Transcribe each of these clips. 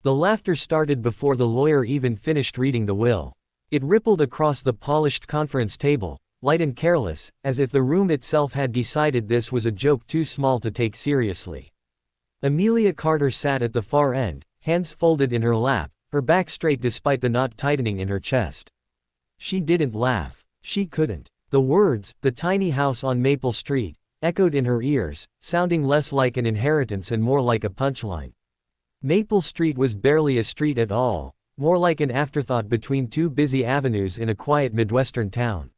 The laughter started before the lawyer even finished reading the will. It rippled across the polished conference table, light and careless, as if the room itself had decided this was a joke too small to take seriously. Amelia Carter sat at the far end, hands folded in her lap, her back straight despite the knot tightening in her chest. She didn't laugh. She couldn't. The words, "the tiny house on Maple Street," echoed in her ears, sounding less like an inheritance and more like a punchline. Maple Street was barely a street at all, more like an afterthought between two busy avenues in a quiet Midwestern town.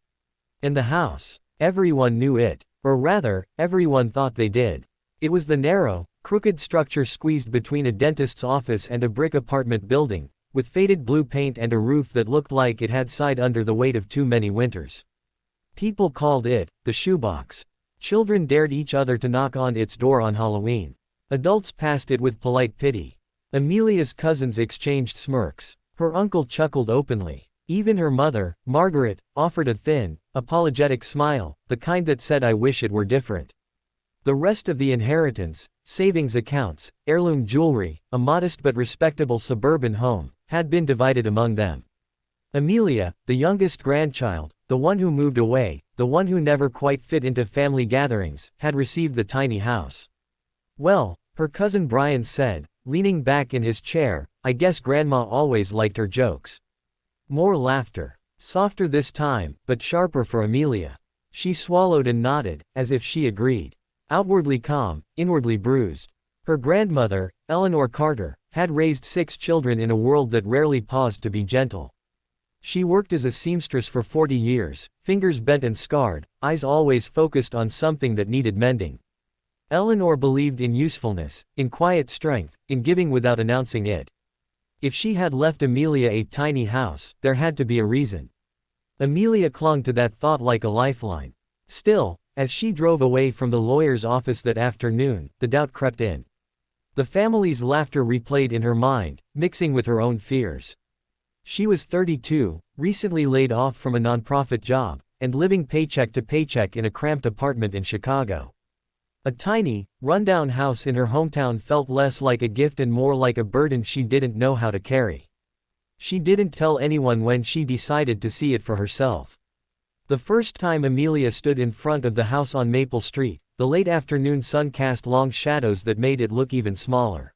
And the house. Everyone knew it. Or rather, everyone thought they did. It was the narrow, crooked structure squeezed between a dentist's office and a brick apartment building, with faded blue paint and a roof that looked like it had sighed under the weight of too many winters. People called it the shoebox. Children dared each other to knock on its door on Halloween. Adults passed it with polite pity. Amelia's cousins exchanged smirks. Her uncle chuckled openly. Even her mother, Margaret, offered a thin, apologetic smile, the kind that said, "I wish it were different." The rest of the inheritance, savings accounts, heirloom jewelry, a modest but respectable suburban home, had been divided among them. Amelia, the youngest grandchild, the one who moved away, the one who never quite fit into family gatherings, had received the tiny house. "Well," her cousin Brian said, leaning back in his chair, "I guess Grandma always liked her jokes." More laughter. Softer this time, but sharper for Amelia. She swallowed and nodded, as if she agreed. Outwardly calm, inwardly bruised. Her grandmother, Eleanor Carter, had raised 6 children in a world that rarely paused to be gentle. She worked as a seamstress for 40 years, fingers bent and scarred, eyes always focused on something that needed mending. Eleanor believed in usefulness, in quiet strength, in giving without announcing it. If she had left Amelia a tiny house, there had to be a reason. Amelia clung to that thought like a lifeline. Still, as she drove away from the lawyer's office that afternoon, the doubt crept in. The family's laughter replayed in her mind, mixing with her own fears. She was 32, recently laid off from a nonprofit job, and living paycheck to paycheck in a cramped apartment in Chicago. A tiny, rundown house in her hometown felt less like a gift and more like a burden she didn't know how to carry. She didn't tell anyone when she decided to see it for herself. The first time Amelia stood in front of the house on Maple Street, the late afternoon sun cast long shadows that made it look even smaller.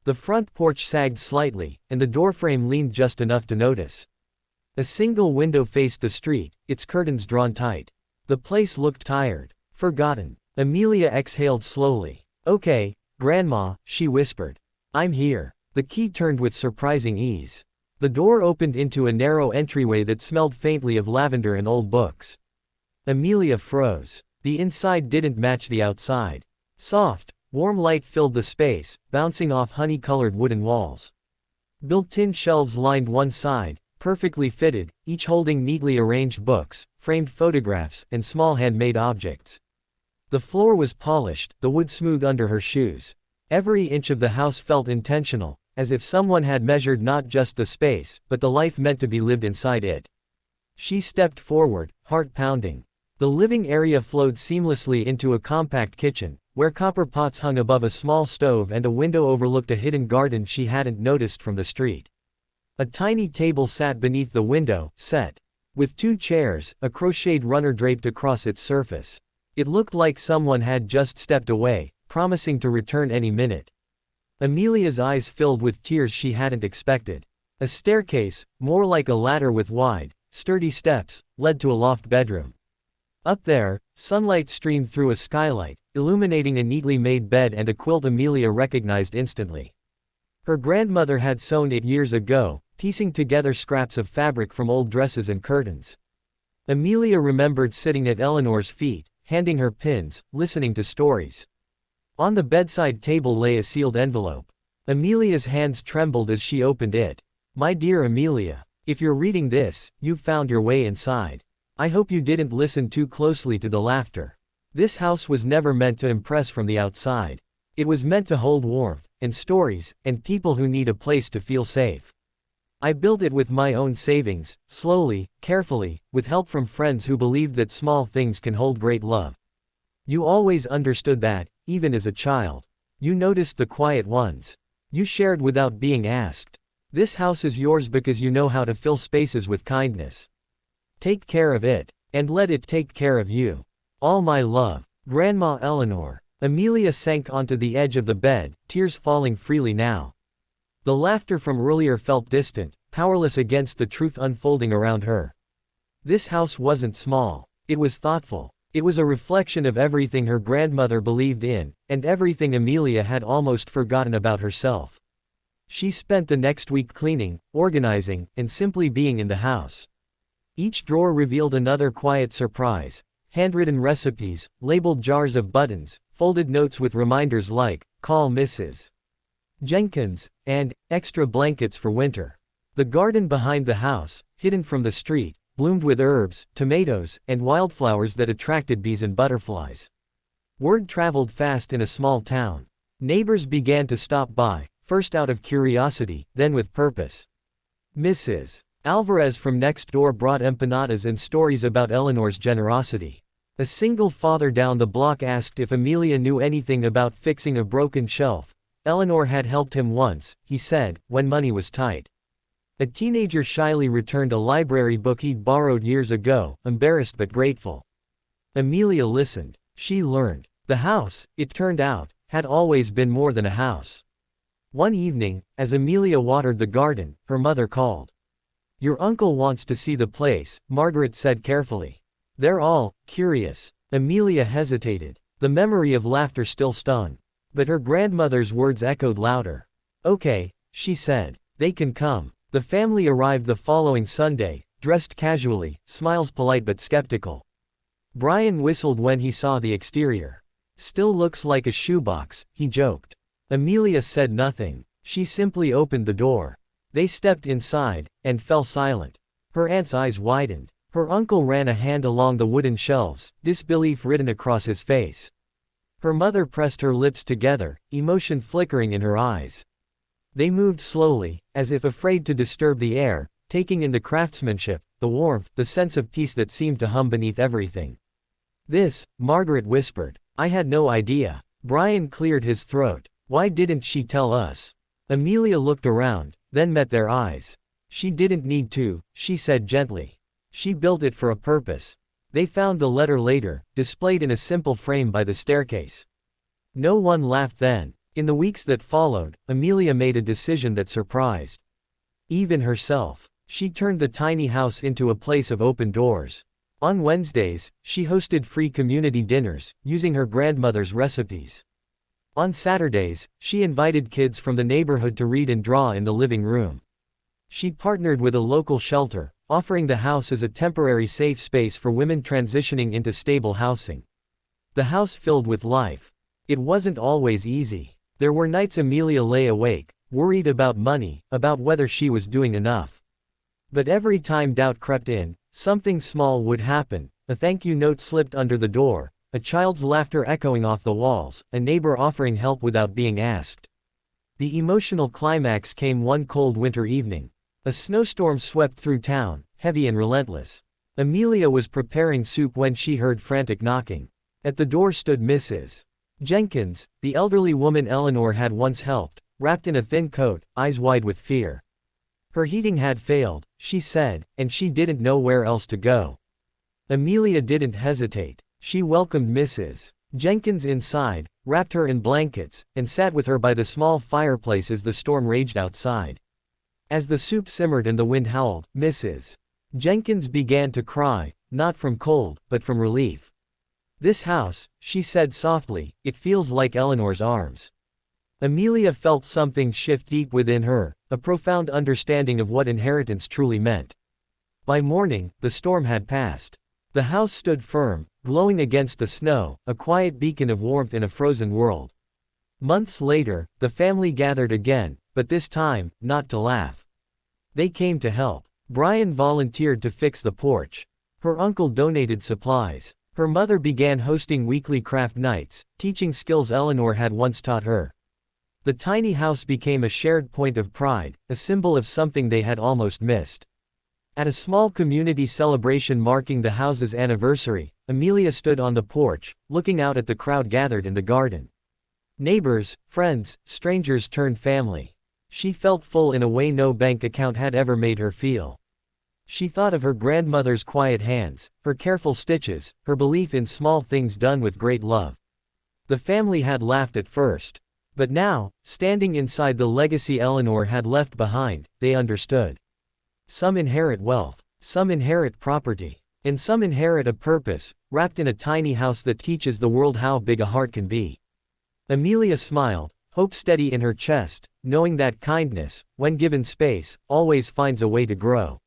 The front porch sagged slightly, and the doorframe leaned just enough to notice. A single window faced the street, its curtains drawn tight. The place looked tired, forgotten. Amelia exhaled slowly. "Okay, Grandma," she whispered. "I'm here." The key turned with surprising ease. The door opened into a narrow entryway that smelled faintly of lavender and old books. Amelia froze. The inside didn't match the outside. Soft, warm light filled the space, bouncing off honey-colored wooden walls. Built-in shelves lined one side, perfectly fitted, each holding neatly arranged books, framed photographs, and small handmade objects. The floor was polished, the wood smooth under her shoes. Every inch of the house felt intentional, as if someone had measured not just the space, but the life meant to be lived inside it. She stepped forward, heart pounding. The living area flowed seamlessly into a compact kitchen, where copper pots hung above a small stove and a window overlooked a hidden garden she hadn't noticed from the street. A tiny table sat beneath the window, set with 2 chairs, a crocheted runner draped across its surface. It looked like someone had just stepped away, promising to return any minute. Amelia's eyes filled with tears she hadn't expected. A staircase, more like a ladder with wide, sturdy steps, led to a loft bedroom. Up there, sunlight streamed through a skylight, illuminating a neatly made bed and a quilt Amelia recognized instantly. Her grandmother had sewn it years ago, piecing together scraps of fabric from old dresses and curtains. Amelia remembered sitting at Eleanor's feet, handing her pins, listening to stories. On the bedside table lay a sealed envelope. Amelia's hands trembled as she opened it. "My dear Amelia, if you're reading this, you've found your way inside. I hope you didn't listen too closely to the laughter. This house was never meant to impress from the outside. It was meant to hold warmth, and stories, and people who need a place to feel safe. I built it with my own savings, slowly, carefully, with help from friends who believed that small things can hold great love. You always understood that, even as a child. You noticed the quiet ones. You shared without being asked. This house is yours because you know how to fill spaces with kindness. Take care of it, and let it take care of you. All my love, Grandma Eleanor. Amelia sank onto the edge of the bed, tears falling freely now. The laughter from earlier felt distant, powerless against the truth unfolding around her. This house wasn't small. It was thoughtful. It was a reflection of everything her grandmother believed in, and everything Amelia had almost forgotten about herself. She spent the next week cleaning, organizing, and simply being in the house. Each drawer revealed another quiet surprise: handwritten recipes, labeled jars of buttons, folded notes with reminders like, "Call Mrs. Jenkins," and "Extra blankets for winter." The garden behind the house, hidden from the street, bloomed with herbs, tomatoes, and wildflowers that attracted bees and butterflies. Word traveled fast in a small town. Neighbors began to stop by, first out of curiosity, then with purpose. Mrs. Alvarez from next door brought empanadas and stories about Eleanor's generosity. A single father down the block asked if Amelia knew anything about fixing a broken shelf. Eleanor had helped him once, he said, when money was tight. A teenager shyly returned a library book he'd borrowed years ago, embarrassed but grateful. Amelia listened. She learned. The house, it turned out, had always been more than a house. One evening, as Amelia watered the garden, her mother called. "Your uncle wants to see the place," Margaret said carefully. "They're all curious." Amelia hesitated. The memory of laughter still stung. But her grandmother's words echoed louder. "Okay," she said. "They can come." The family arrived the following Sunday, dressed casually, smiles polite but skeptical. Brian whistled when he saw the exterior. "Still looks like a shoebox," he joked. Amelia said nothing. She simply opened the door. They stepped inside, and fell silent. Her aunt's eyes widened. Her uncle ran a hand along the wooden shelves, disbelief written across his face. Her mother pressed her lips together, emotion flickering in her eyes. They moved slowly, as if afraid to disturb the air, taking in the craftsmanship, the warmth, the sense of peace that seemed to hum beneath everything. "This," Margaret whispered. "I had no idea." Brian cleared his throat. "Why didn't she tell us?" Amelia looked around, then met their eyes. "She didn't need to," she said gently. "She built it for a purpose." They found the letter later, displayed in a simple frame by the staircase. No one laughed then. In the weeks that followed, Amelia made a decision that surprised even herself. She turned the tiny house into a place of open doors. On Wednesdays, she hosted free community dinners, using her grandmother's recipes. On Saturdays, she invited kids from the neighborhood to read and draw in the living room. She partnered with a local shelter, offering the house as a temporary safe space for women transitioning into stable housing. The house filled with life. It wasn't always easy. There were nights Amelia lay awake, worried about money, about whether she was doing enough. But every time doubt crept in, something small would happen: a thank you note slipped under the door, a child's laughter echoing off the walls, a neighbor offering help without being asked. The emotional climax came one cold winter evening. A snowstorm swept through town, heavy and relentless. Amelia was preparing soup when she heard frantic knocking. At the door stood Mrs. Jenkins, the elderly woman Eleanor had once helped, wrapped in a thin coat, eyes wide with fear. Her heating had failed, she said, and she didn't know where else to go. Amelia didn't hesitate. She welcomed Mrs. Jenkins inside, wrapped her in blankets, and sat with her by the small fireplace as the storm raged outside. As the soup simmered and the wind howled, Mrs. Jenkins began to cry, not from cold, but from relief. "This house," she said softly, "it feels like Eleanor's arms." Amelia felt something shift deep within her, a profound understanding of what inheritance truly meant. By morning, the storm had passed. The house stood firm, glowing against the snow, a quiet beacon of warmth in a frozen world. Months later, the family gathered again, but this time, not to laugh. They came to help. Brian volunteered to fix the porch. Her uncle donated supplies. Her mother began hosting weekly craft nights, teaching skills Eleanor had once taught her. The tiny house became a shared point of pride, a symbol of something they had almost missed. At a small community celebration marking the house's anniversary, Amelia stood on the porch, looking out at the crowd gathered in the garden. Neighbors, friends, strangers turned family. She felt full in a way no bank account had ever made her feel. She thought of her grandmother's quiet hands, her careful stitches, her belief in small things done with great love. The family had laughed at first. But now, standing inside the legacy Eleanor had left behind, they understood. Some inherit wealth. Some inherit property. And some inherit a purpose, wrapped in a tiny house that teaches the world how big a heart can be. Amelia smiled, hope steady in her chest, knowing that kindness, when given space, always finds a way to grow.